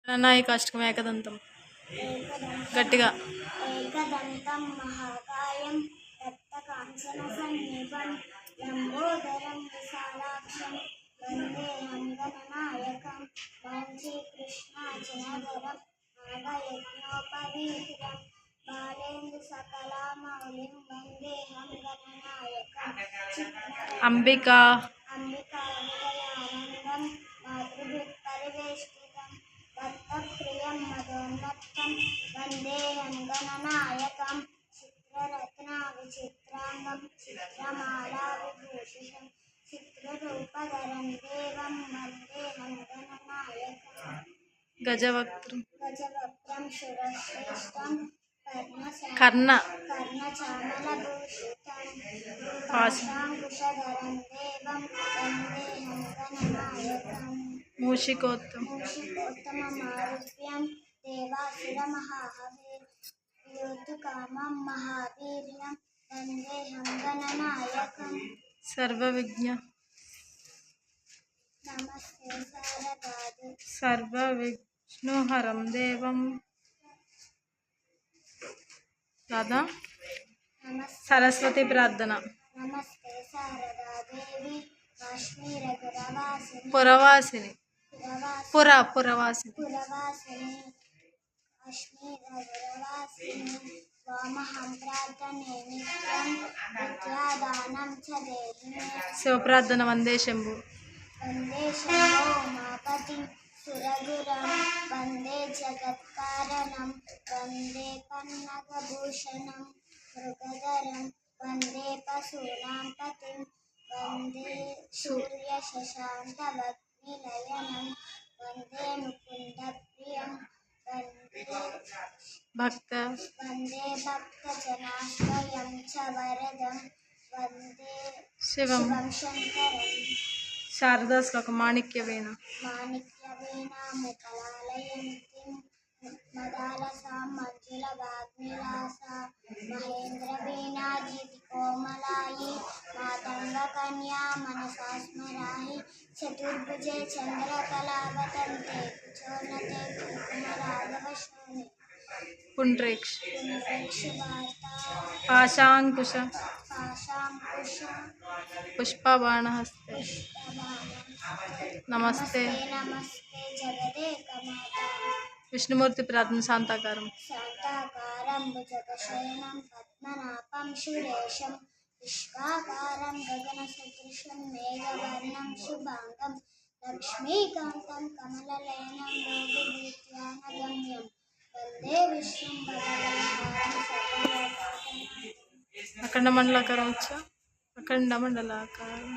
గణనాయకాష్టకం ఏకదంతం గట్టిగా ఏకదంతం మహాకాయం రక్తకాంచనసన్నిభం లంబోదరం విశాలాక్షం వందేహం గణనాయకం వంశీకృష్ణార్జునధరం నాగయజ్ఞోపవీతిరం బాలేందు సకలామౌళిం వందేహం గణనాయకం అంబికా అంబికా హృదయానందం మాతృభిఃపరివేష్టితం దత్తప్రియం మదోన్నతం వందేహం గణనాయకం చిత్రరత్న విచిత్రాంగం చిత్రమాలా విభూషితం చిత్రరూపధరం దేవం వందేహం గణనాయకం గజవక్త్రం శిరశ్రేష్టం కర్ణచామలభూషితం పాశాంకుశధరం దేవం వందేహం గణనాయకం మూషికోత్తమమారుహ్యం దేవాసురమహాహవిర్యోద్ధుకామం మహావీర్యం వందేహం గణనాయకం సర్వవిజ్ఞ నమస్తే శారదాదే సర్వవిష్ణుహరం దేవం రాధా సరస్వతి ప్రార్థన. నమస్తే శారదాదేవి కాశ్మీరపురవాసిని పురవాసిని పురవాసిని కాశ్మీరపురవాసిని స్వామహం ప్రార్థనే నిత్యం విద్యాదానం చ దేహి మే. శివప్రార్థన. వందే శంభు వందే శంభో ఉమాపతిం సురగురం వందే జగత్కారణం వందే పన్నగభూషణం మృగధరం వందే పశూనాం పతిం వందే సూర్యశశాంకవగ్నినయనం వందే ముకుందప్రియం వందే భక్తజనాశ్రయం చ వరదం వందే శివం శంకరం. శారదా శ్లోకం. మాణిక్యవేణ ముకలాలయంతిం మదాలసాం మంజులవాగ్నిలాసా మహేంద్రవీణాజితి కోమలాయి మాతంగకన్యా మనసా స్మరాహి చతుర్భుజే చంద్రకళావతంతే కుచోన్నతే కుంకుమరాగవశోణి పుండ్రేక్ష వార్తా పాశాంకుశ పాశాంకుశ పుష్పబాణహస్తే. నమస్తే నమస్తే జగదేకమాత విష్ణుమూర్తి ప్రార్థన. శాంతాకారం శాంతాకారం భుజగశయనం పద్మనాభం సురేశం విశ్వాకారం గగనసదృశం మేఘవర్ణం శుభాంగం లక్ష్మీకాంతం కమలనయనం యోగినిత్యానగమ్యం వందే విష్ణుం భగవద్ధారం సర్వలోకైకనాథం. అఖండ మండలాకారం వచ్చా. అఖండ మండలాకారం.